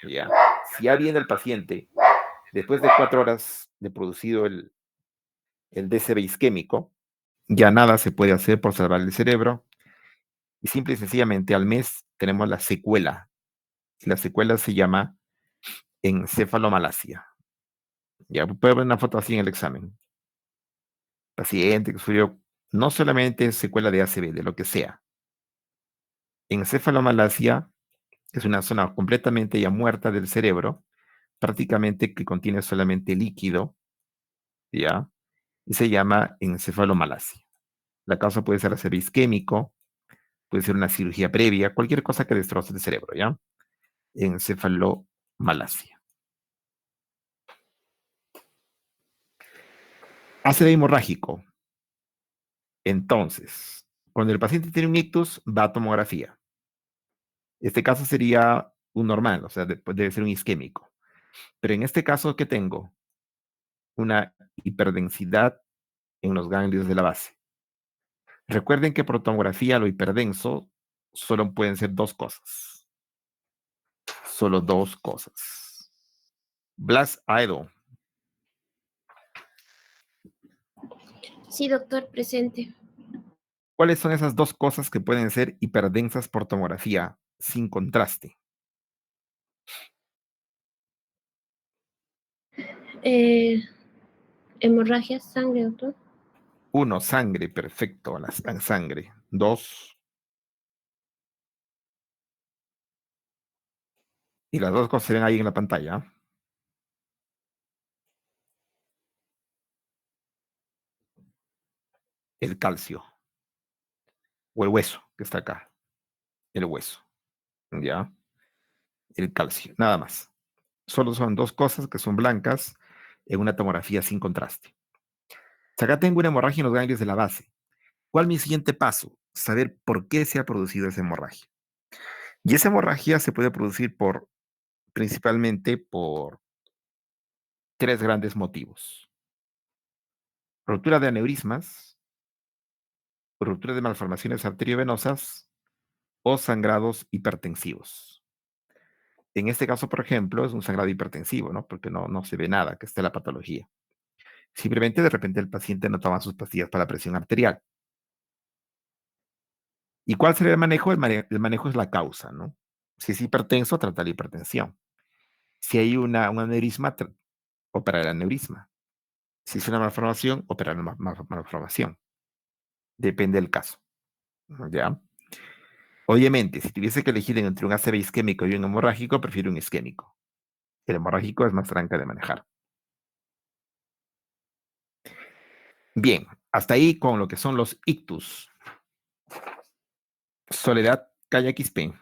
¿ya? Si ya viene el paciente, después de 4 horas de producido el DCB isquémico, ya nada se puede hacer por salvar el cerebro y simple y sencillamente al mes tenemos la secuela. La secuela se llama encefalomalacia. Ya puede ver una foto así en el examen. Paciente que sufrió no solamente secuela de ACV, de lo que sea. Encefalomalacia es una zona completamente ya muerta del cerebro, prácticamente que contiene solamente líquido, ¿ya? Y se llama encefalomalacia. La causa puede ser ACV isquémico, puede ser una cirugía previa, cualquier cosa que destroce el cerebro, ¿ya? Encefalomalacia. ACV hemorrágico. Entonces, cuando el paciente tiene un ictus, va a tomografía. Este caso sería un normal, o sea, debe ser un isquémico. Pero en este caso, ¿qué tengo? Una hiperdensidad en los ganglios de la base. Recuerden que por tomografía lo hiperdenso solo pueden ser dos cosas. Solo dos cosas. Blas Aedo. Sí, doctor, presente. ¿Cuáles son esas dos cosas que pueden ser hiperdensas por tomografía sin contraste? Hemorragia, sangre, doctor. Uno, sangre, perfecto, la sangre. Dos, y las dos cosas se ven ahí en la pantalla. El calcio, o el hueso, que está acá. El hueso, ¿ya? El calcio, nada más. Solo son dos cosas que son blancas en una tomografía sin contraste. Acá tengo una hemorragia en los ganglios de la base. ¿Cuál es mi siguiente paso? Saber por qué se ha producido esa hemorragia. Y esa hemorragia se puede producir principalmente por tres grandes motivos. Ruptura de aneurismas, ruptura de malformaciones arteriovenosas o sangrados hipertensivos. En este caso, por ejemplo, es un sangrado hipertensivo, ¿no? Porque no se ve nada, que esté la patología. Simplemente de repente el paciente no toma sus pastillas para la presión arterial. ¿Y cuál sería el manejo? El manejo es la causa, ¿no? Si es hipertenso, trata la hipertensión. Si hay un aneurisma, operar el aneurisma. Si es una malformación, operar la malformación. Depende del caso, ¿ya? Obviamente, si tuviese que elegir entre un ACV isquémico y un hemorrágico, prefiero un isquémico. El hemorrágico es más tranca de manejar. Bien, hasta ahí con lo que son los ictus. Soledad Calla Quispe.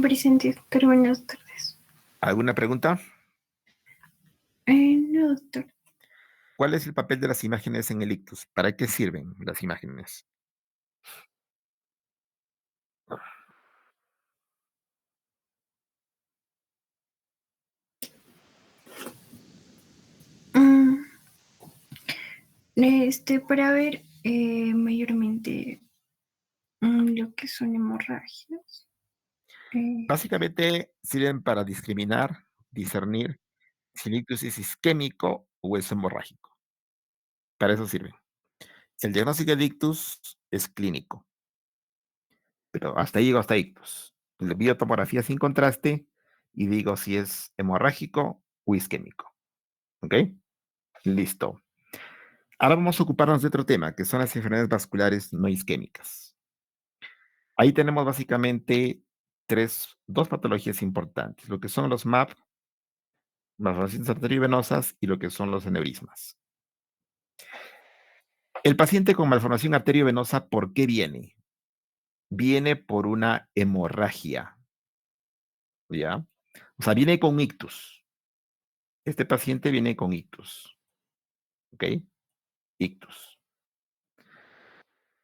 Presente, doctor, buenas tardes. ¿Alguna pregunta? No, doctor. ¿Cuál es el papel de las imágenes en el ictus? ¿Para qué sirven las imágenes? Para ver mayormente lo que son hemorragias. Básicamente sirven para discernir si el ictus es isquémico o es hemorrágico. Para eso sirven. El diagnóstico de ictus es clínico, pero hasta ahí llego hasta ictus. Le pido tomografía sin contraste y digo si es hemorrágico o isquémico. ¿Ok? Listo. Ahora vamos a ocuparnos de otro tema, que son las enfermedades vasculares no isquémicas. Ahí tenemos básicamente dos patologías importantes, lo que son los MAP, malformaciones arteriovenosas, y lo que son los aneurismas. El paciente con malformación arteriovenosa, ¿por qué viene? Viene por una hemorragia, ¿ya? O sea, viene con ictus. Este paciente viene con ictus, ¿ok? Ictus. O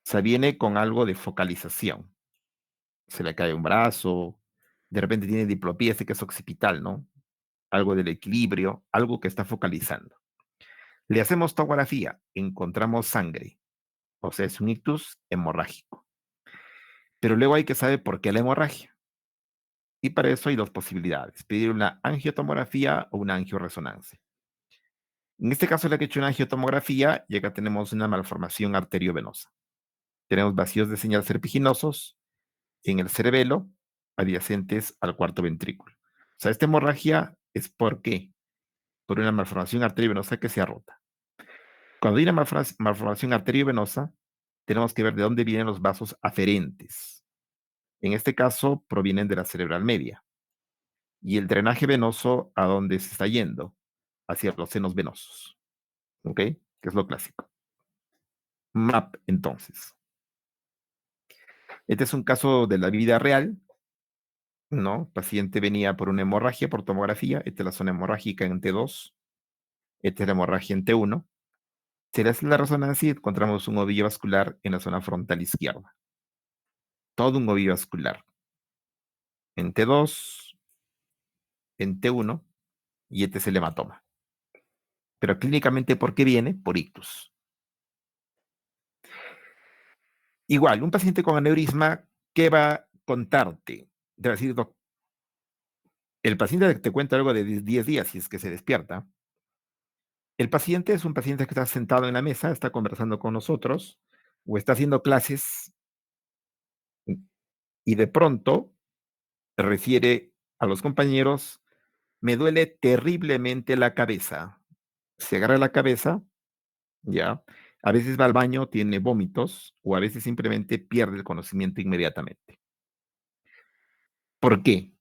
sea, viene con algo de focalización. Se le cae un brazo, de repente tiene diplopía, este que es occipital, ¿no? Algo del equilibrio, algo que está focalizando. Le hacemos tomografía, encontramos sangre, o sea, es un ictus hemorrágico. Pero luego hay que saber por qué la hemorragia. Y para eso hay dos posibilidades: pedir una angiotomografía o una angioresonancia. En este caso, la que he hecho una angiotomografía, y acá tenemos una malformación arteriovenosa. Tenemos vacíos de señal serpiginosos en el cerebelo adyacentes al cuarto ventrículo. O sea, esta hemorragia es ¿por qué? Por una malformación arteriovenosa que se ha rota. Cuando hay una malformación arteriovenosa, tenemos que ver de dónde vienen los vasos aferentes. En este caso, provienen de la cerebral media. Y el drenaje venoso, ¿a dónde se está yendo? Hacia los senos venosos. ¿Ok? Que es lo clásico. MAP, entonces. Este es un caso de la vida real, ¿no? El paciente venía por una hemorragia por tomografía. Esta es la zona hemorrágica en T2. Esta es la hemorragia en T1. Se le hace la resonancia y encontramos un ovillo vascular en la zona frontal izquierda. Todo un ovillo vascular. En T2, en T1, y este es el hematoma. Pero clínicamente, ¿por qué viene? Por ictus. Igual, un paciente con aneurisma, ¿qué va a contarte? Te va a decir, el paciente te cuenta algo de 10 días si es que se despierta. El paciente es un paciente que está sentado en la mesa, está conversando con nosotros o está haciendo clases y de pronto refiere a los compañeros: me duele terriblemente la cabeza. Se agarra la cabeza, ya. A veces va al baño, tiene vómitos o a veces simplemente pierde el conocimiento inmediatamente. ¿Por qué?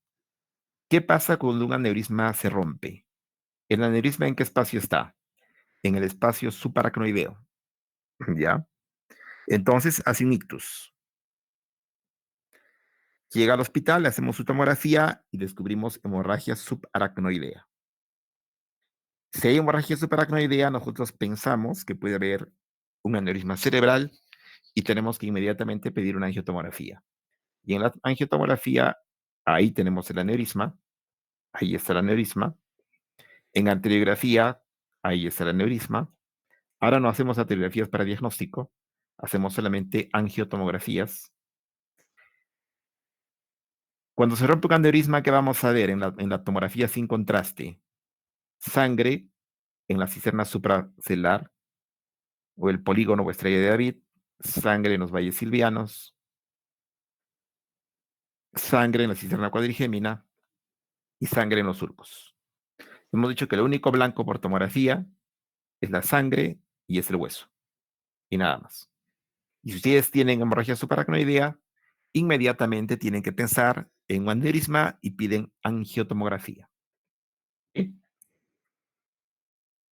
¿Qué pasa cuando un aneurisma se rompe? ¿El aneurisma en qué espacio está? En el espacio subaracnoideo, ¿ya? Entonces hace un ictus. Llega al hospital, le hacemos su tomografía y descubrimos hemorragia subaracnoidea. Si hay hemorragia subaracnoidea, nosotros pensamos que puede haber un aneurisma cerebral y tenemos que inmediatamente pedir una angiotomografía. Y en la angiotomografía, ahí tenemos el aneurisma, ahí está el aneurisma. En arteriografía, ahí está el aneurisma. Ahora no hacemos arteriografías para diagnóstico, hacemos solamente angiotomografías. Cuando se rompe un aneurisma, ¿qué vamos a ver en la tomografía sin contraste? Sangre en la cisterna supracelular o el polígono o estrella de David, sangre en los valles silvianos, sangre en la cisterna cuadrigémina y sangre en los surcos. Hemos dicho que lo único blanco por tomografía es la sangre y es el hueso, y nada más. Y si ustedes tienen hemorragia subaracnoidea, inmediatamente tienen que pensar en un aneurisma y piden angiotomografía. ¿Sí?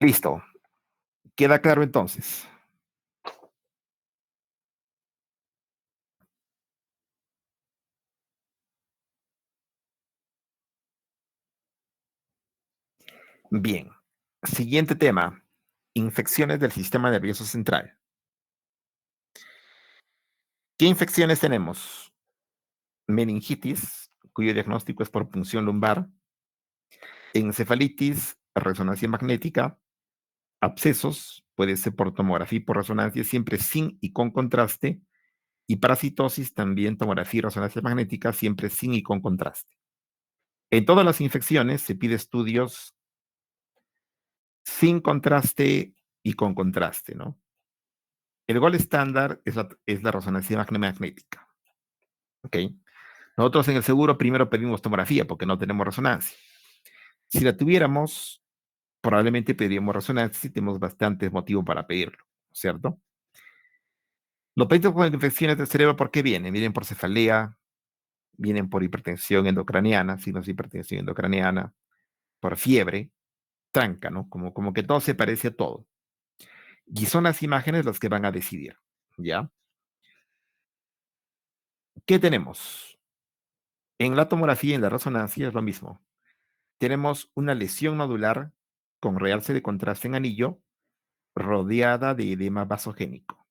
Listo. ¿Queda claro entonces? Bien. Siguiente tema. Infecciones del sistema nervioso central. ¿Qué infecciones tenemos? Meningitis, cuyo diagnóstico es por punción lumbar, encefalitis, resonancia magnética, abscesos, puede ser por tomografía y por resonancia, siempre sin y con contraste, y parasitosis, también tomografía y resonancia magnética, siempre sin y con contraste. En todas las infecciones se pide estudios sin contraste y con contraste, ¿no? El gol estándar es la resonancia magnética, ¿ok? Nosotros en el seguro primero pedimos tomografía porque no tenemos resonancia. Si la tuviéramos, probablemente pediríamos resonancia si tenemos bastante motivo para pedirlo, ¿cierto? Los pacientes con infecciones del cerebro, ¿por qué vienen? Vienen por cefalea, vienen por hipertensión endocraniana, signos de hipertensión endocraniana, por fiebre, tranca, ¿no? Como que todo se parece a todo. Y son las imágenes las que van a decidir, ¿ya? ¿Qué tenemos? En la tomografía y en la resonancia es lo mismo. Tenemos una lesión nodular con realce de contraste en anillo rodeada de edema vasogénico.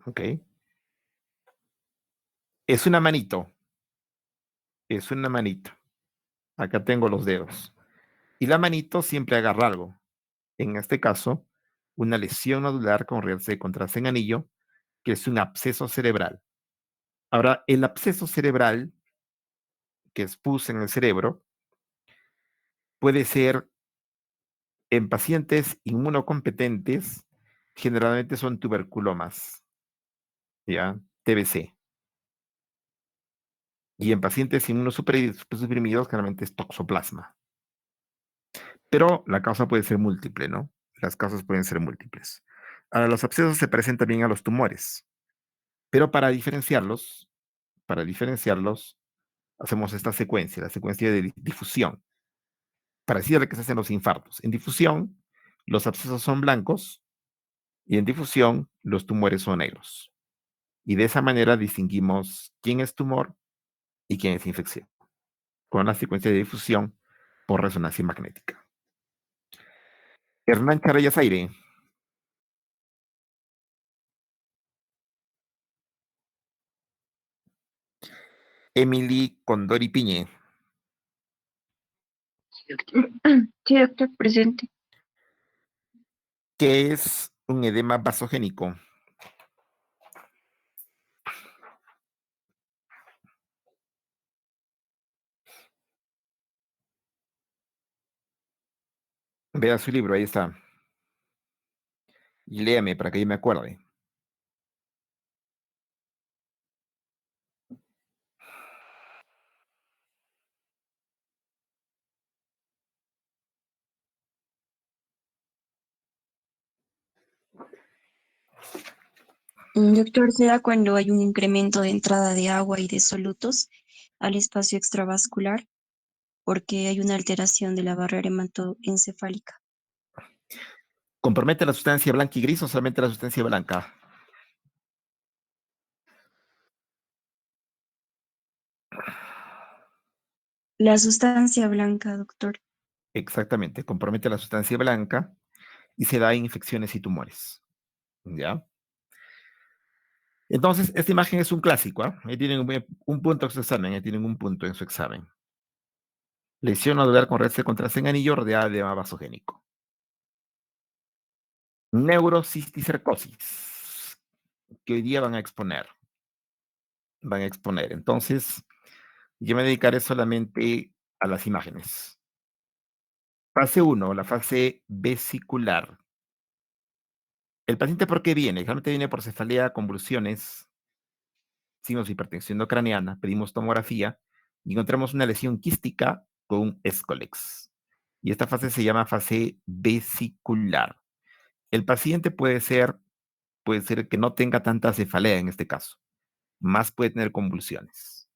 ¿Ok? Es una manito. Es una manito. Acá tengo los dedos. Y la manito siempre agarra algo. En este caso, una lesión nodular con realce de contraste en anillo que es un absceso cerebral. Ahora, el absceso cerebral, que es pus en el cerebro, puede ser en pacientes inmunocompetentes, generalmente son tuberculomas, ¿ya? TBC. Y en pacientes inmunosuprimidos, generalmente es toxoplasma. Pero la causa puede ser múltiple, ¿no? Las causas pueden ser múltiples. Ahora, los abscesos se parecen también a los tumores, pero para diferenciarlos, hacemos esta secuencia, la secuencia de difusión, parecida a la que se hace en los infartos. En difusión, los abscesos son blancos y en difusión, los tumores son negros. Y de esa manera distinguimos quién es tumor y quién es infección, con la secuencia de difusión por resonancia magnética. Hernán Charellas Aire. Emily Condori Piñe. Sí, doctor, presente. ¿Qué es un edema vasogénico? Vea su libro, ahí está. Y léame para que yo me acuerde. Doctor, se da cuando hay un incremento de entrada de agua y de solutos al espacio extravascular porque hay una alteración de la barrera hematoencefálica. ¿Compromete la sustancia blanca y gris o solamente la sustancia blanca? La sustancia blanca, doctor. Exactamente, compromete la sustancia blanca y se da en infecciones y tumores. ¿Ya? Entonces, esta imagen es un clásico. ¿Ah? Ahí tienen un punto en su examen. Ahí tienen un punto en su examen. Lesión nodular con red de contraste en anillo rodeada de edema vasogénico. Neurocisticercosis, que hoy día van a exponer. Entonces, yo me dedicaré solamente a las imágenes. Fase 1, la fase vesicular. ¿El paciente por qué viene? Generalmente viene por cefalea, convulsiones, signos de hipertensión no craneana, pedimos tomografía y encontramos una lesión quística con un escolex. Y esta fase se llama fase vesicular. El paciente puede ser que no tenga tanta cefalea en este caso, más puede tener convulsiones.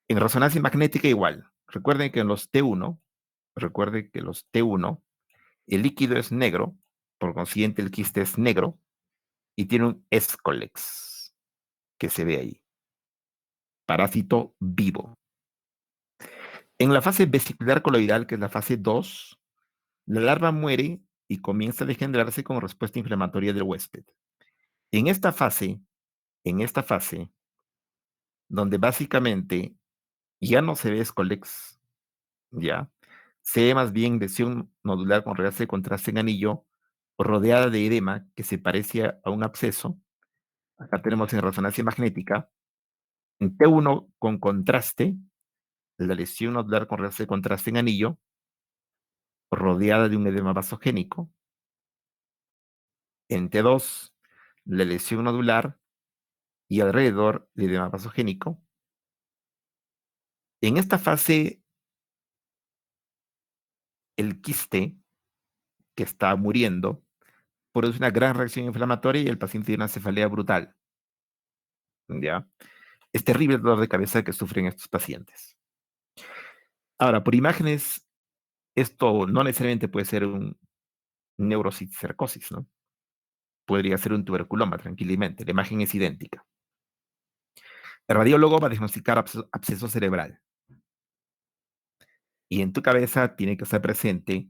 En resonancia magnética igual. Recuerden que los T1, el líquido es negro, por consiguiente el quiste es negro y tiene un escolex que se ve ahí. Parásito vivo. En la fase vesicular coloidal, que es la fase 2, la larva muere y comienza a degenerarse como respuesta inflamatoria del huésped. En esta fase, donde básicamente ya no se ve escolex, ya, se ve más bien lesión nodular con realce de contraste en anillo, rodeada de edema que se parece a un absceso. Acá tenemos en resonancia magnética, en T1 con contraste, la lesión nodular con realce de contraste en anillo, rodeada de un edema vasogénico. En T2, la lesión nodular y alrededor de edema vasogénico. En esta fase, el quiste que está muriendo produce una gran reacción inflamatoria y el paciente tiene una cefalea brutal. ¿Ya? Es terrible el dolor de cabeza que sufren estos pacientes. Ahora, por imágenes, esto no necesariamente puede ser un neurocisticercosis, ¿no? Podría ser un tuberculoma, tranquilamente. La imagen es idéntica. El radiólogo va a diagnosticar absceso cerebral. Y en tu cabeza tiene que estar presente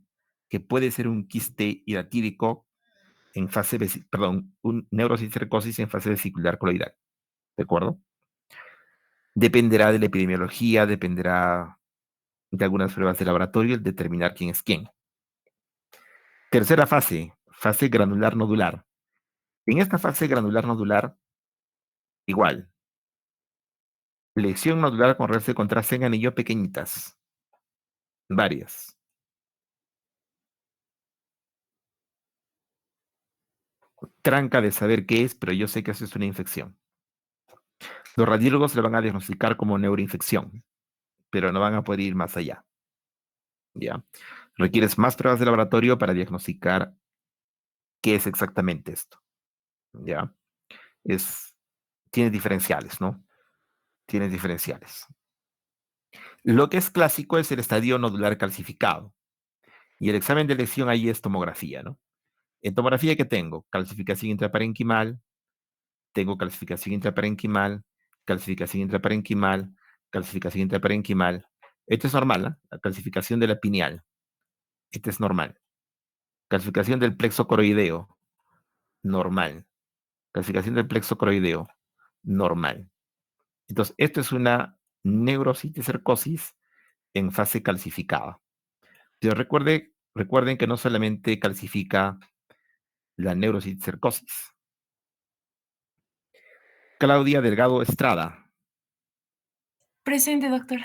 que puede ser un quiste hidatídico en fase, un neurocisticercosis en fase vesicular coloidal. ¿De acuerdo? Dependerá de la epidemiología, dependerá de algunas pruebas de laboratorio el determinar quién es quién. Tercera fase, fase granular nodular. En esta fase granular-nodular, igual. Lesión nodular con redes de contraste en anillo pequeñitas. Varias. Tranca de saber qué es, pero yo sé que eso es una infección. Los radiólogos le van a diagnosticar como neuroinfección, pero no van a poder ir más allá. ¿Ya? Requieres más pruebas de laboratorio para diagnosticar qué es exactamente esto. ¿Ya? Tiene diferenciales, ¿no? Tiene diferenciales. Lo que es clásico es el estadio nodular calcificado. Y el examen de lesión ahí es tomografía, ¿no? En tomografía, ¿qué tengo? Calcificación intraparenquimal, tengo calcificación intraparenquimal, calcificación intraparenquimal, calcificación intraparenquimal. Esto es normal, ¿no? La calcificación de la pineal. Este es normal. Calcificación del plexo coroideo. Normal. Calcificación del plexo coroideo. Normal. Entonces, esto es una neurociticercosis en fase calcificada. Pero recuerden que no solamente calcifica la neurociticercosis. Claudia Delgado Estrada, Presente, doctor.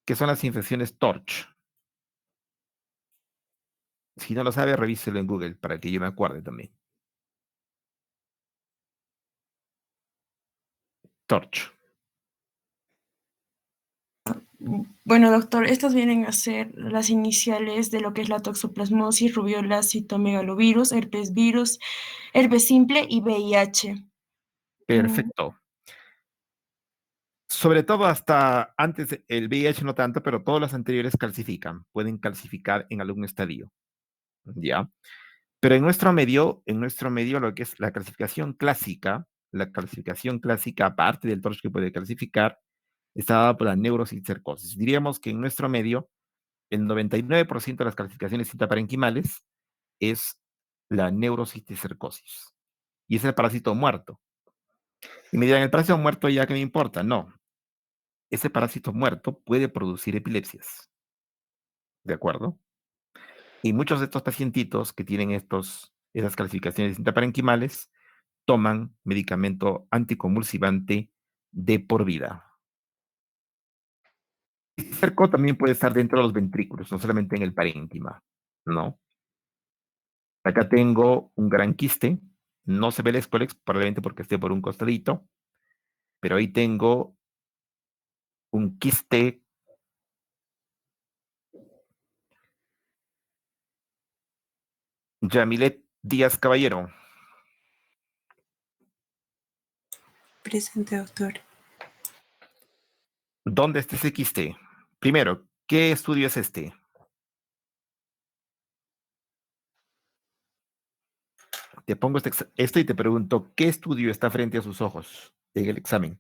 que son las infecciones TORCH. Si no lo sabe, revíselo en Google para que yo me acuerde también. TORCH. Bueno, doctor, estas vienen a ser las iniciales de lo que es la toxoplasmosis, rubiola, citomegalovirus, herpes virus, herpes simple y VIH. Perfecto. Sobre todo hasta antes, el VIH no tanto, pero todos los anteriores calcifican, pueden calcificar en algún estadio. ¿Ya? Pero en nuestro medio lo que es la calcificación clásica, aparte del TORCH que puede calcificar, está dada por la neurocicercosis. Diríamos que en nuestro medio, el 99% de las calcificaciones intraparenquimales es la neurocisticercosis. Y es el parásito muerto. Y me dirán, ¿el parásito muerto ya qué me importa? No. Ese parásito muerto puede producir epilepsias. ¿De acuerdo? Y muchos de estos pacientitos que tienen esas calcificaciones intraparenquimales toman medicamento anticonvulsivante de por vida. El cerco también puede estar dentro de los ventrículos, no solamente en el parénquima, ¿no? Acá tengo un gran quiste, no se ve el escólex, probablemente porque esté por un costadito, pero ahí tengo un quiste Yamilet Díaz Caballero. Presente, doctor. ¿Dónde está ese quiste? Primero, ¿qué estudio es este? Te pongo esto y te pregunto, ¿qué estudio está frente a sus ojos en el examen?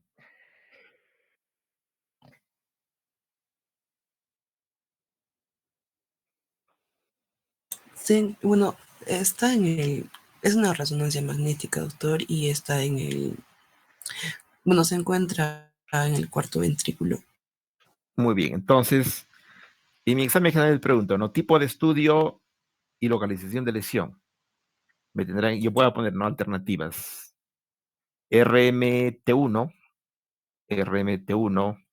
Bueno, está en el... Es una resonancia magnética, doctor, y está en el... Bueno, se encuentra en el cuarto ventrículo. Muy bien, entonces, en mi examen general le pregunto, ¿no? Tipo de estudio y localización de lesión. Yo voy a poner, ¿no? Alternativas. RMT1, RMT1,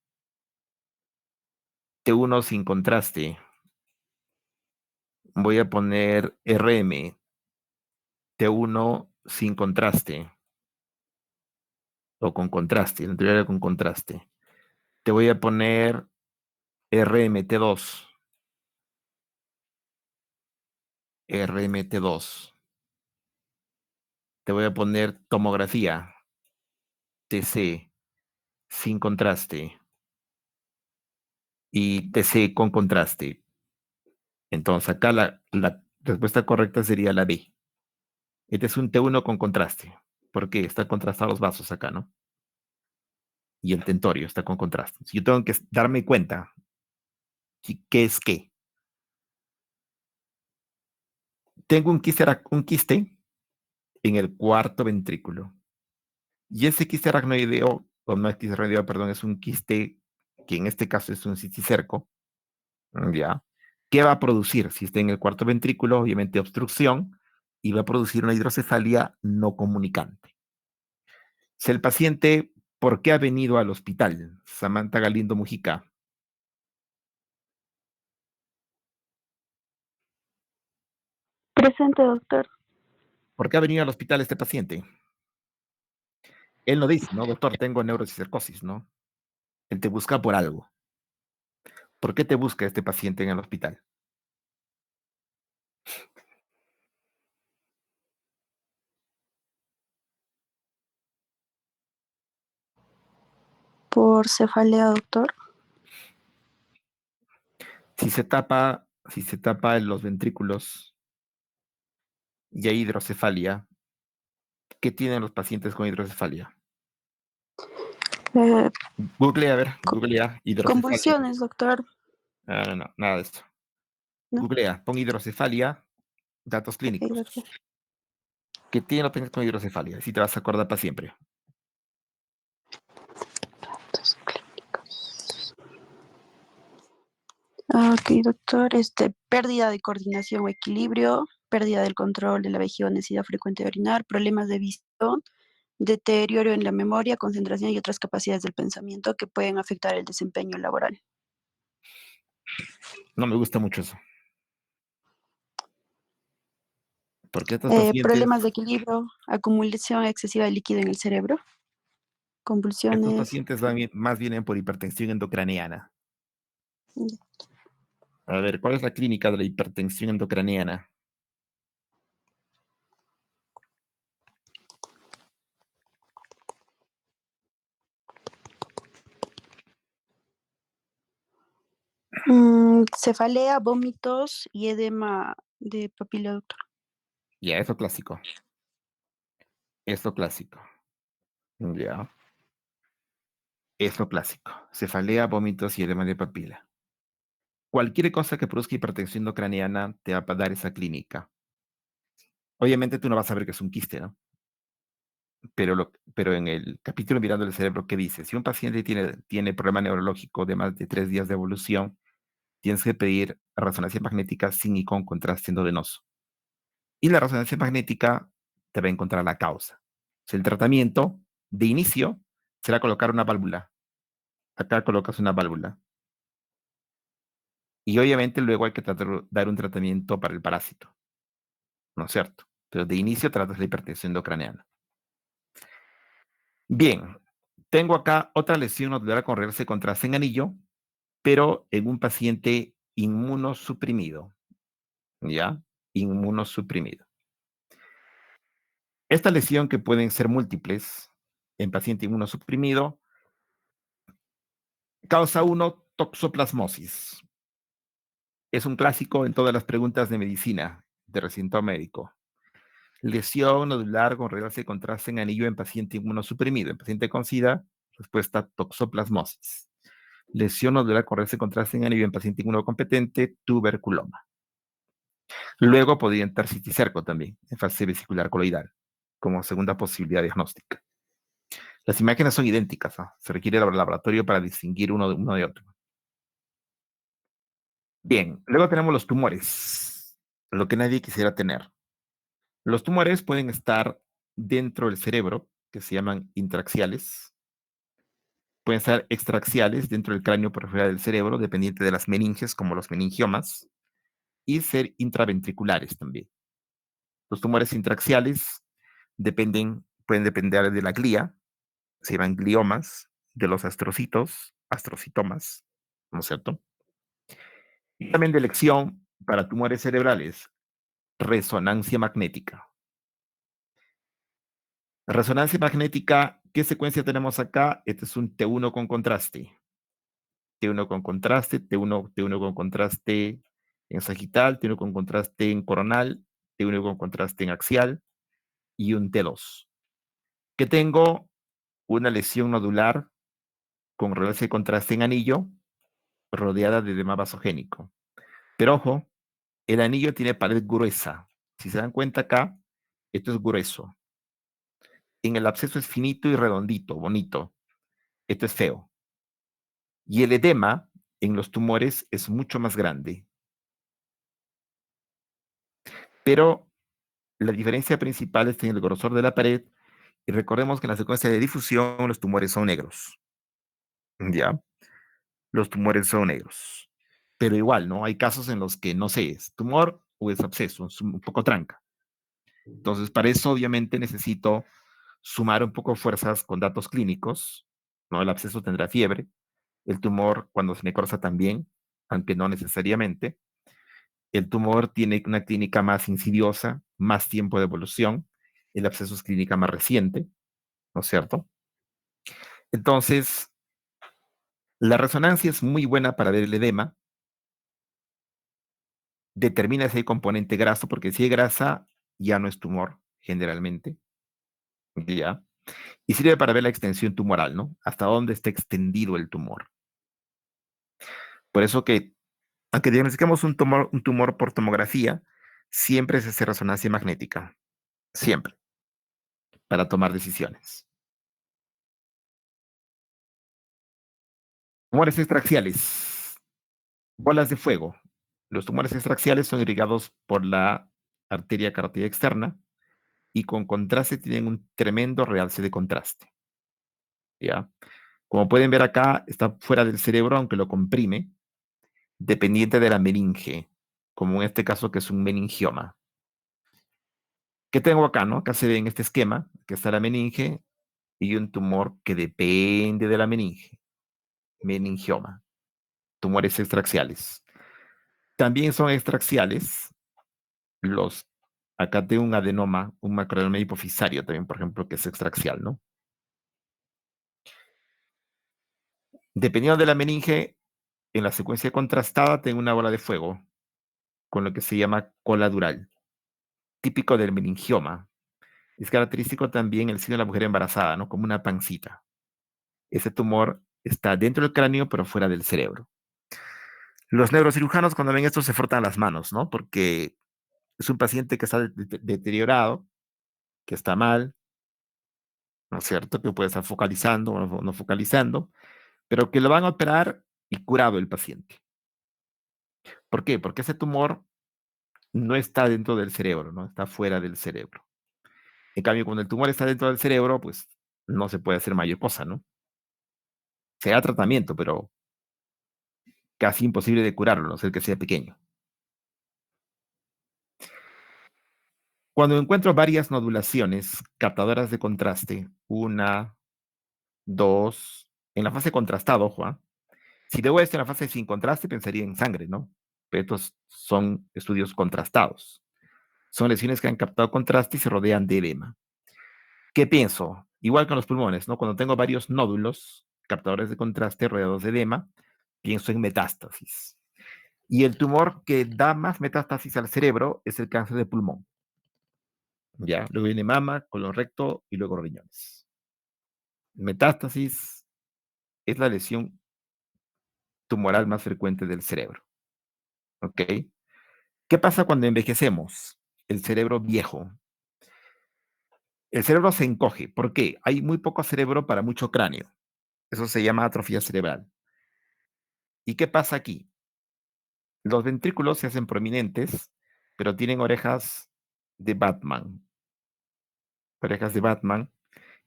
T1 sin contraste. Voy a poner RM, T1 sin contraste. O con contraste, el anterior era con contraste. Te voy a poner RMT2. RMT2. Te voy a poner tomografía. TC sin contraste. Y TC con contraste. Entonces acá la respuesta correcta sería la B. Este es un T1 con contraste. Porque están contrastados los vasos acá, ¿no? Y el tentorio está con contraste. Yo tengo que darme cuenta qué es qué. Tengo un quiste en el cuarto ventrículo. Y ese quiste aracnoideo, o no es quiste aracnoideo, perdón, es un quiste que en este caso es un cisticerco, ¿ya? ¿Qué va a producir? Si está en el cuarto ventrículo, obviamente obstrucción, y va a producir una hidrocefalia no comunicante. Si el paciente, ¿por qué ha venido al hospital? Samantha Galindo Mujica. Presente, doctor. ¿Por qué ha venido al hospital este paciente? Él no dice, ¿no? Doctor, tengo neurocicercosis, ¿no? Él te busca por algo. ¿Por qué te busca este paciente en el hospital? Por cefalea, doctor. Si se tapa los ventrículos y hay hidrocefalia, ¿qué tienen los pacientes con hidrocefalia? Google, a ver, googlea hidrocefalia. Convulsiones, doctor. No, nada de esto. ¿No? Googlea, pon hidrocefalia, datos clínicos. Ok, doctor. ¿Qué tienen los pacientes con hidrocefalia? Si te vas a acordar para siempre. Datos clínicos. Ok, doctor. Pérdida de coordinación o equilibrio, pérdida del control de la vejiga o necesidad frecuente de orinar, problemas de visión, deterioro en la memoria, concentración y otras capacidades del pensamiento que pueden afectar el desempeño laboral. No me gusta mucho eso. Porque estos pacientes, Problemas de equilibrio, acumulación excesiva de líquido en el cerebro, estos convulsiones. pacientes más vienen por hipertensión endocraniana. A ver, ¿cuál es la clínica de la hipertensión endocraniana? Cefalea, vómitos y edema de papila, doctor. Ya, eso clásico. Eso clásico. Ya. Eso clásico. Cefalea, vómitos y edema de papila. Cualquier cosa que produzca hipertensión endocraniana te va a dar esa clínica. Obviamente tú no vas a ver que es un quiste, ¿no? Pero en el capítulo Mirando el Cerebro, ¿qué dice? Si un paciente tiene problema neurológico de más de 3 días de evolución, tienes que pedir resonancia magnética sin y con contraste endovenoso. Y la resonancia magnética te va a encontrar la causa. O sea, el tratamiento de inicio será colocar una válvula. Acá colocas una válvula. Y obviamente luego hay que dar un tratamiento para el parásito. ¿No es cierto? Pero de inicio tratas la hipertensión endocraniana. Bien, tengo acá otra lesión nodular con regreso contraste en anillo, pero en un paciente inmunosuprimido. ¿Ya? Inmunosuprimido. Esta lesión, que pueden ser múltiples en paciente inmunosuprimido, causa toxoplasmosis. Es un clásico en todas las preguntas de medicina de recinto médico. Lesión nodular con reglas de contraste en anillo en paciente inmunosuprimido. En paciente con SIDA, respuesta toxoplasmosis. Lesión nodular con reglas de contraste en anillo en paciente inmunocompetente, tuberculoma. Luego podría entrar citicerco también, en fase vesicular coloidal, como segunda posibilidad diagnóstica. Las imágenes son idénticas, ¿no? Se requiere el laboratorio para distinguir uno de otro. Bien, luego tenemos los tumores, lo que nadie quisiera tener. Los tumores pueden estar dentro del cerebro, que se llaman intraaxiales. Pueden estar extraaxiales dentro del cráneo por fuera del cerebro, dependiente de las meninges, como los meningiomas, y ser intraventriculares también. Los tumores intraaxiales pueden depender de la glía, se llaman gliomas, de los astrocitomas, ¿no es cierto? Y también de elección para tumores cerebrales, resonancia magnética. Resonancia magnética, ¿qué secuencia tenemos acá? Este es un T1 con contraste. T1 con contraste, T1 con contraste en sagital, T1 con contraste en coronal, T1 con contraste en axial y un T2. Que tengo una lesión nodular con relance de contraste en anillo, rodeada de edema vasogénico. Pero ojo, el anillo tiene pared gruesa. Si se dan cuenta acá, esto es grueso. En el absceso es finito y redondito, bonito. Esto es feo. Y el edema en los tumores es mucho más grande. Pero La diferencia principal está en el grosor de la pared y recordemos que en la secuencia de difusión los tumores son negros. ¿Ya? Los tumores son negros. Pero igual, ¿no? Hay casos en los que no sé, es tumor o es absceso, es un poco tranca. Entonces, para eso obviamente necesito sumar un poco fuerzas con datos clínicos, ¿no? El absceso tendrá fiebre, el tumor cuando se necrosa también, aunque no necesariamente. El tumor tiene una clínica más insidiosa, más tiempo de evolución, el absceso es clínica más reciente, ¿no es cierto? Entonces, la resonancia es muy buena para ver el edema, determina si hay componente graso, porque si hay grasa, ya no es tumor, generalmente, ¿ya? Y sirve para ver la extensión tumoral, ¿no? Hasta dónde está extendido el tumor. Por eso que, aunque diagnostiquemos un tumor por tomografía, siempre se hace resonancia magnética, siempre, para tomar decisiones. Tumores extraxiales, bolas de fuego. Los tumores extraxiales son irrigados por la arteria carótida externa y con contraste tienen un tremendo realce de contraste. ¿Ya? Como pueden ver acá, está fuera del cerebro, aunque lo comprime, dependiente de la meninge, como en este caso que es un meningioma. ¿Qué tengo acá, no? Acá se ve en este esquema que está la meninge y un tumor que depende de la meninge, meningioma, tumores extraxiales. También son extraxiales los, acá tengo un adenoma, un macroadenoma hipofisario también, por ejemplo, que es extraxial, ¿no? Dependiendo de la meninge, en la secuencia contrastada tengo una bola de fuego, con lo que se llama cola dural, típico del meningioma. Es característico también el signo de la mujer embarazada, ¿no? Como una pancita. Ese tumor está dentro del cráneo, pero fuera del cerebro. Los neurocirujanos cuando ven esto se frotan las manos, ¿no? Porque es un paciente que está deteriorado, que está mal, ¿no es cierto? Que puede estar focalizando o no focalizando, pero que lo van a operar y curado el paciente. ¿Por qué? Porque ese tumor no está dentro del cerebro, ¿no? Está fuera del cerebro. En cambio, cuando el tumor está dentro del cerebro, pues no se puede hacer mayor cosa, ¿no? Se da tratamiento, pero casi imposible de curarlo, a no ser que sea pequeño. Cuando encuentro varias nodulaciones captadoras de contraste, una, dos, en la fase contrastada, ojo, ¿ah? Si debo esto en la fase sin contraste, pensaría en sangre, ¿no? Pero estos son estudios contrastados. Son lesiones que han captado contraste y se rodean de edema. ¿Qué pienso? Igual con los pulmones, ¿no? Cuando tengo varios nódulos, captadores de contraste rodeados de edema, pienso en metástasis. Y el tumor que da más metástasis al cerebro es el cáncer de pulmón. ¿Ya? Luego viene mama, colon recto y luego riñones. Metástasis es la lesión tumoral más frecuente del cerebro. ¿Ok? ¿Qué pasa cuando envejecemos? El cerebro viejo. El cerebro se encoge. ¿Por qué? Hay muy poco cerebro para mucho cráneo. Eso se llama atrofia cerebral. ¿Y qué pasa aquí? Los ventrículos se hacen prominentes, pero tienen orejas de Batman. Orejas de Batman.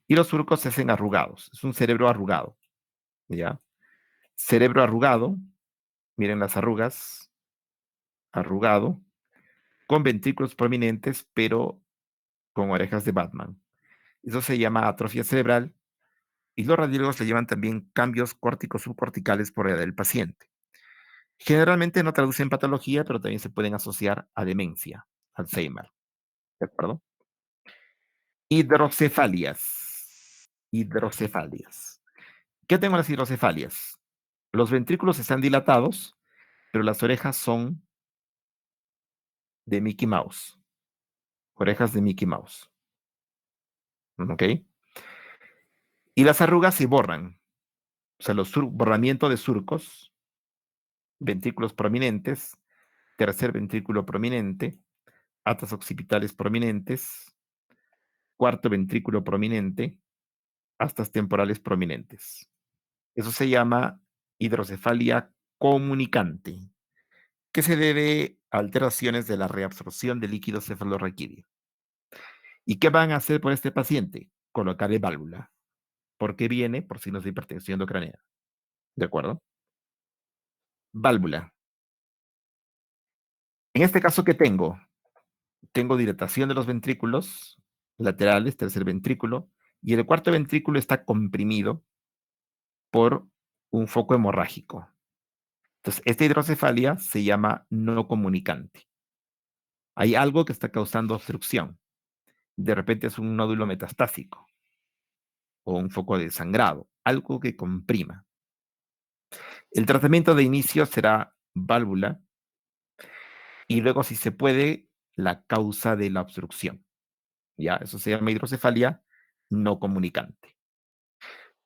Y los surcos se hacen arrugados. Es un cerebro arrugado. ¿Ya? Cerebro arrugado. Miren las arrugas. Arrugado. Con ventrículos prominentes, pero con orejas de Batman. Eso se llama atrofia cerebral. Y los radiólogos le llevan también cambios córticos subcorticales por edad del paciente. Generalmente no traducen patología, pero también se pueden asociar a demencia, Alzheimer. ¿De acuerdo? Hidrocefalias. Hidrocefalias. ¿Qué tengo en las hidrocefalias? Los ventrículos están dilatados, pero las orejas son de Mickey Mouse. Orejas de Mickey Mouse. ¿Ok? Y las arrugas se borran. O sea, borramiento de surcos, ventrículos prominentes, tercer ventrículo prominente, atas occipitales prominentes, cuarto ventrículo prominente, astas temporales prominentes. Eso se llama hidrocefalia comunicante, que se debe a alteraciones de la reabsorción de líquido cefalorraquídeo. ¿Y qué van a hacer por este paciente? Colocarle válvula. ¿Por qué viene? Por signos de hipertensión endocraniana. ¿De acuerdo? Válvula. En este caso, ¿qué tengo? Tengo dilatación de los ventrículos laterales, tercer ventrículo, y el cuarto ventrículo está comprimido por un foco hemorrágico. Entonces, esta hidrocefalia se llama no comunicante. Hay algo que está causando obstrucción. De repente es un nódulo metastásico o un foco de sangrado, algo que comprima. El tratamiento de inicio será válvula y luego, si se puede, la causa de la obstrucción. ¿Ya? Eso se llama hidrocefalia no comunicante.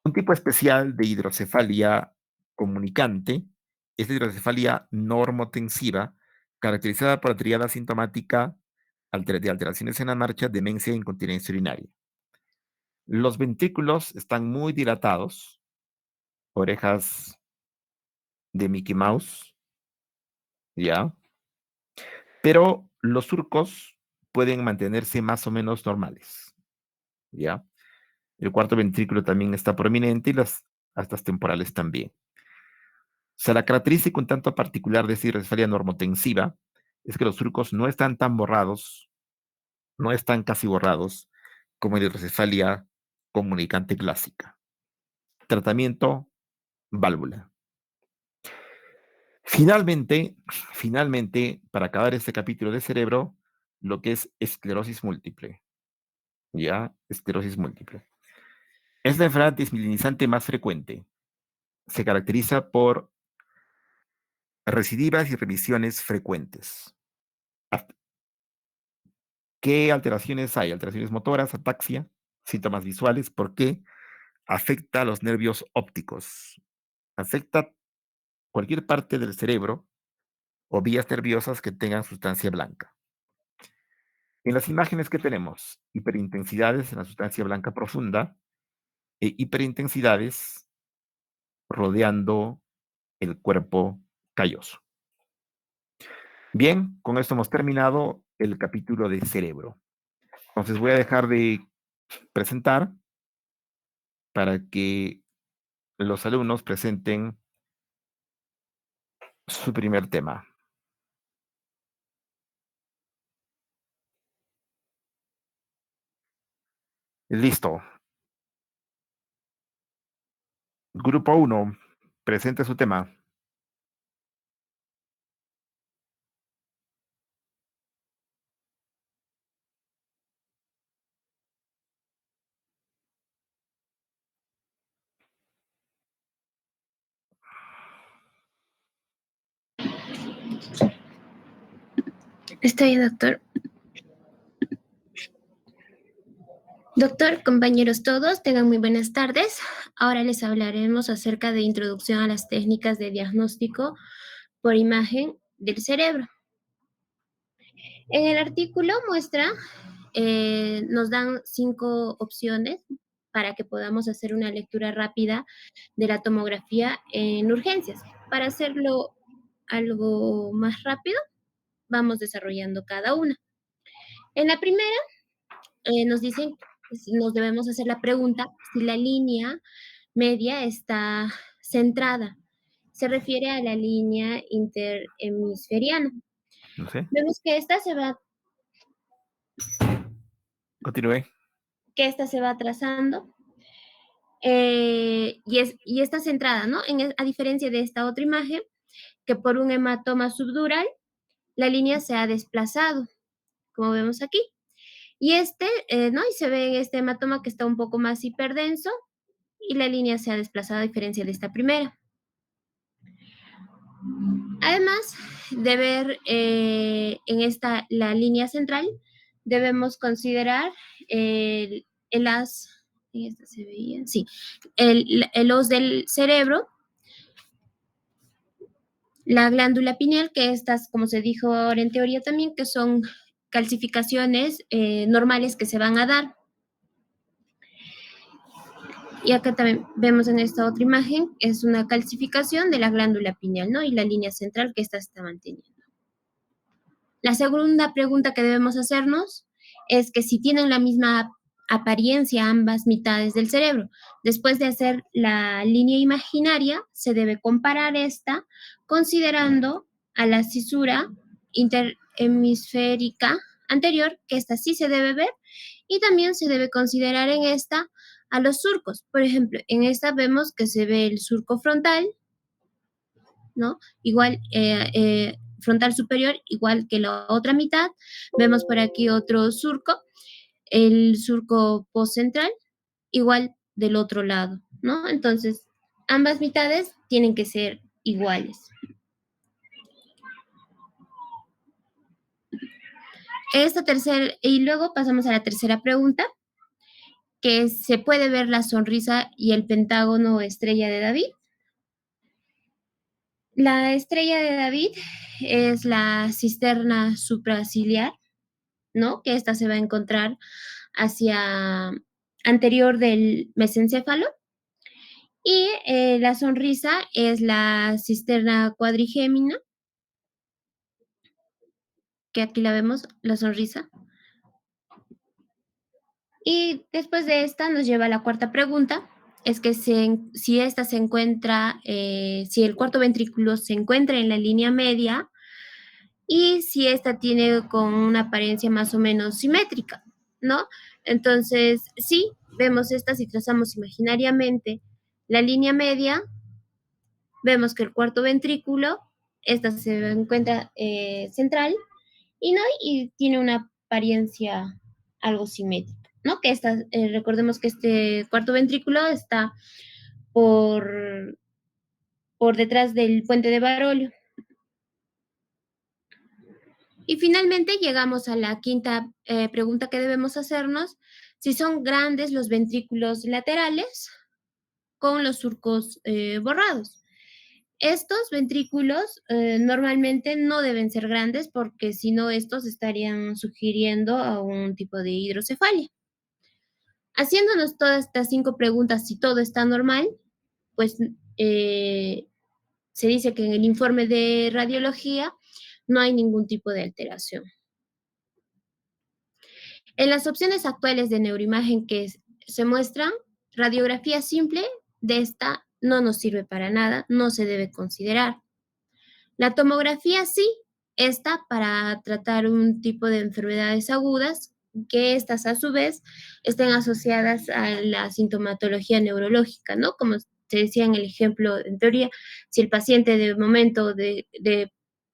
Un tipo especial de hidrocefalia comunicante es la hidrocefalia normotensiva, caracterizada por la triada sintomática de alteraciones en la marcha, demencia e incontinencia urinaria. Los ventrículos están muy dilatados, orejas de Mickey Mouse, ¿ya? Pero los surcos pueden mantenerse más o menos normales, ¿ya? El cuarto ventrículo también está prominente y las astas temporales también. O sea, la característica un tanto particular de esta hidrocefalia normotensiva es que los surcos no están tan borrados, no están casi borrados como la hidrocefalia comunicante clásica. Tratamiento, válvula. Finalmente, para acabar este capítulo de cerebro, lo que es esclerosis múltiple. ¿Ya? Esclerosis múltiple. Es la enfermedad desmielinizante más frecuente. Se caracteriza por recidivas y revisiones frecuentes. ¿Qué alteraciones hay? Alteraciones motoras, ataxia, síntomas visuales. ¿Por qué? Afecta a los nervios ópticos. Afecta cualquier parte del cerebro o vías nerviosas que tengan sustancia blanca. En las imágenes que tenemos, hiperintensidades en la sustancia blanca profunda e hiperintensidades rodeando el cuerpo calloso. Bien, con esto hemos terminado el capítulo de cerebro. Entonces voy a dejar de presentar para que los alumnos presenten su primer tema. Listo. Grupo 1, presente su tema. Está bien, doctor. Doctor, compañeros todos, tengan muy buenas tardes. Ahora les hablaremos acerca de introducción a las técnicas de diagnóstico por imagen del cerebro. En el artículo muestra, nos dan 5 opciones para que podamos hacer una lectura rápida de la tomografía en urgencias. Para hacerlo algo más rápido, vamos desarrollando cada una. En la primera, nos dicen, nos debemos hacer la pregunta si la línea media está centrada. Se refiere a la línea interhemisferiana. No sé. Vemos que esta se va Continúe. trazando y está centrada, ¿no? A diferencia de esta otra imagen, que por un hematoma subdural, la línea se ha desplazado, como vemos aquí. Y ¿no? Y se ve en este hematoma que está un poco más hiperdenso y la línea se ha desplazado a diferencia de esta primera. Además de ver la línea central, debemos considerar el haz, esta se veía, sí, el haz del cerebro, la glándula pineal, que estas, como se dijo ahora en teoría también, que son calcificaciones normales que se van a dar. Y acá también vemos en esta otra imagen, es una calcificación de la glándula pineal, ¿no? Y la línea central que esta está manteniendo. La segunda pregunta que debemos hacernos es que si tienen la misma apariencia ambas mitades del cerebro, después de hacer la línea imaginaria, se debe comparar esta considerando a la cisura interhemisférica anterior, que esta sí se debe ver, y también se debe considerar en esta a los surcos. Por ejemplo, en esta vemos que se ve el surco frontal, ¿no? Igual, frontal superior, igual que la otra mitad. Vemos por aquí otro surco, el surco postcentral, igual del otro lado, ¿no? Entonces, ambas mitades tienen que ser iguales. Y luego pasamos a la tercera pregunta, que es, ¿se puede ver la sonrisa y el pentágono o estrella de David? La estrella de David es la cisterna supraciliar, ¿no? Que esta se va a encontrar hacia anterior del mesencéfalo. Y la sonrisa es la cisterna cuadrigémina, que aquí la vemos, la sonrisa. Y después de esta nos lleva a la cuarta pregunta, es que si esta se encuentra, si el cuarto ventrículo se encuentra en la línea media y si esta tiene con una apariencia más o menos simétrica, ¿no? Entonces, sí, vemos esta, si trazamos imaginariamente la línea media, vemos que el cuarto ventrículo, esta se encuentra central y, ¿no? y tiene una apariencia algo simétrica, ¿no? Que recordemos que este cuarto ventrículo está por, por detrás del puente de Barolio. Y finalmente llegamos a la quinta pregunta que debemos hacernos, si son grandes los ventrículos laterales con los surcos borrados. Estos ventrículos normalmente no deben ser grandes porque si no estos estarían sugiriendo a un tipo de hidrocefalia. Haciéndonos todas estas 5 preguntas, si todo está normal, pues se dice que en el informe de radiología no hay ningún tipo de alteración. En las opciones actuales de neuroimagen que se muestran, radiografía simple de esta no nos sirve para nada, no se debe considerar. La tomografía sí, está para tratar un tipo de enfermedades agudas que estas a su vez estén asociadas a la sintomatología neurológica, ¿no? Como se decía en el ejemplo, en teoría, si el paciente de momento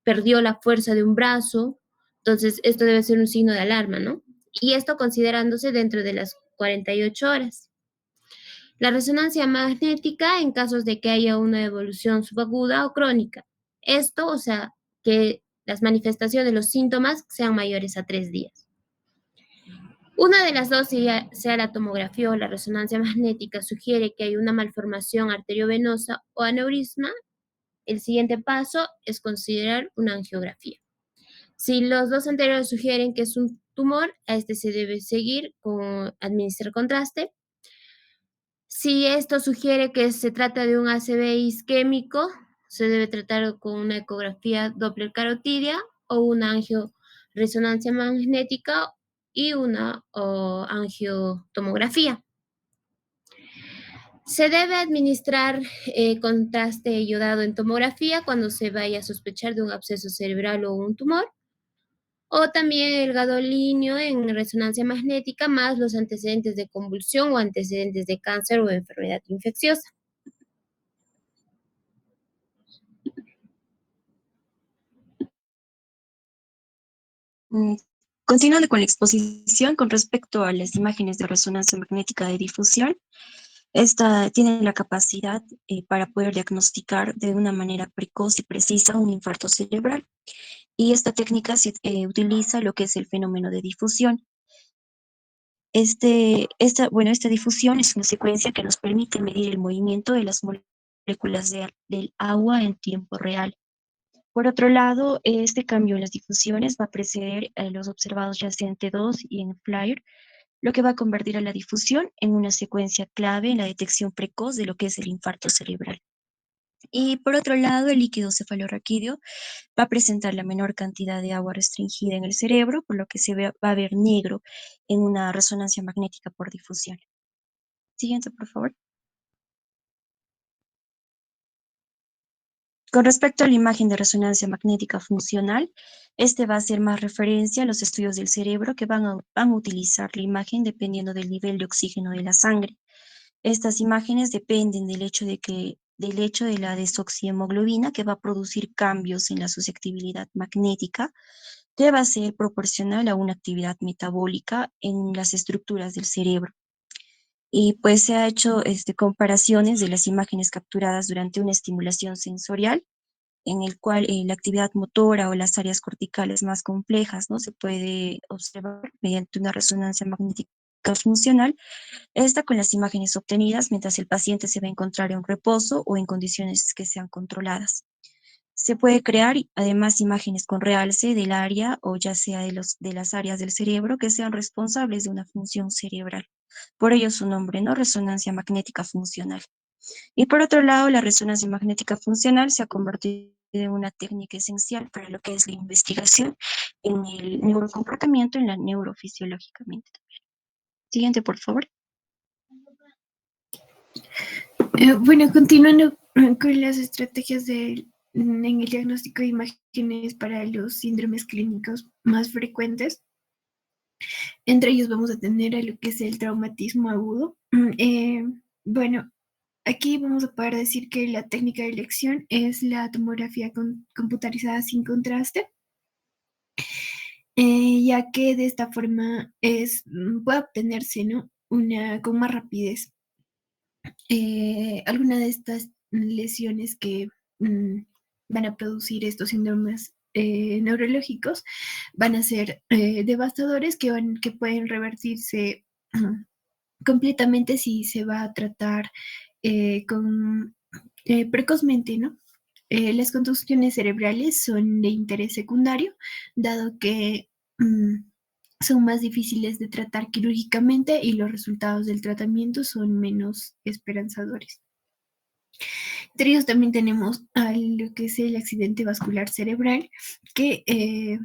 perdió la fuerza de un brazo, entonces esto debe ser un signo de alarma, ¿no? Y esto considerándose dentro de las 48 horas. La resonancia magnética en casos de que haya una evolución subaguda o crónica. Esto, o sea, que las manifestaciones, los síntomas sean mayores a 3 días. Una de las dos, sea la tomografía o la resonancia magnética, sugiere que hay una malformación arteriovenosa o aneurisma, el siguiente paso es considerar una angiografía. Si los dos anteriores sugieren que es un tumor, a este se debe seguir con administrar contraste. Si esto sugiere que se trata de un ACV isquémico, se debe tratar con una ecografía Doppler carotidia o una angioresonancia magnética y una angiotomografía. Se debe administrar contraste iodado en tomografía cuando se vaya a sospechar de un absceso cerebral o un tumor, o también el gadolinio en resonancia magnética más los antecedentes de convulsión o antecedentes de cáncer o enfermedad infecciosa. Continuando con la exposición con respecto a las imágenes de resonancia magnética de difusión, esta tiene la capacidad para poder diagnosticar de una manera precoz y precisa un infarto cerebral. Y esta técnica utiliza lo que es el fenómeno de difusión. Esta difusión es una secuencia que nos permite medir el movimiento de las moléculas del agua en tiempo real. Por otro lado, este cambio en las difusiones va a preceder a los observados ya sea en T2 y en FLIR, lo que va a convertir a la difusión en una secuencia clave en la detección precoz de lo que es el infarto cerebral. Y por otro lado, el líquido cefalorraquídeo va a presentar la menor cantidad de agua restringida en el cerebro, por lo que va a ver negro en una resonancia magnética por difusión. Siguiente, por favor. Con respecto a la imagen de resonancia magnética funcional, este va a hacer más referencia a los estudios del cerebro que van a utilizar la imagen dependiendo del nivel de oxígeno de la sangre. Estas imágenes dependen del hecho de la desoxihemoglobina, que va a producir cambios en la susceptibilidad magnética, que va a ser proporcional a una actividad metabólica en las estructuras del cerebro. Y pues se ha hecho comparaciones de las imágenes capturadas durante una estimulación sensorial, en el cual la actividad motora o las áreas corticales más complejas, ¿no? Se puede observar mediante una resonancia magnética funcional, esta con las imágenes obtenidas mientras el paciente se va a encontrar en reposo o en condiciones que sean controladas. Se puede crear además imágenes con realce del área o ya sea de las áreas del cerebro que sean responsables de una función cerebral. Por ello su nombre, ¿no? Resonancia magnética funcional. Y por otro lado, la resonancia magnética funcional se ha convertido en una técnica esencial para lo que es la investigación en el neurocomportamiento, en la neurofisiológicamente. Siguiente, por favor. Bueno, continuando con las estrategias en el diagnóstico de imágenes para los síndromes clínicos más frecuentes, entre ellos vamos a tener a lo que es el traumatismo agudo. Bueno, aquí vamos a poder decir que la técnica de elección es la tomografía computarizada sin contraste, ya que de esta forma puede obtenerse, ¿no? Con más rapidez alguna de estas lesiones que van a producir estos síndromes neurológicos van a ser devastadores que pueden revertirse completamente si se va a tratar precozmente, ¿no? Las contusiones cerebrales son de interés secundario, dado que son más difíciles de tratar quirúrgicamente y los resultados del tratamiento son menos esperanzadores. Entre ellos también tenemos a lo que es el accidente vascular cerebral, que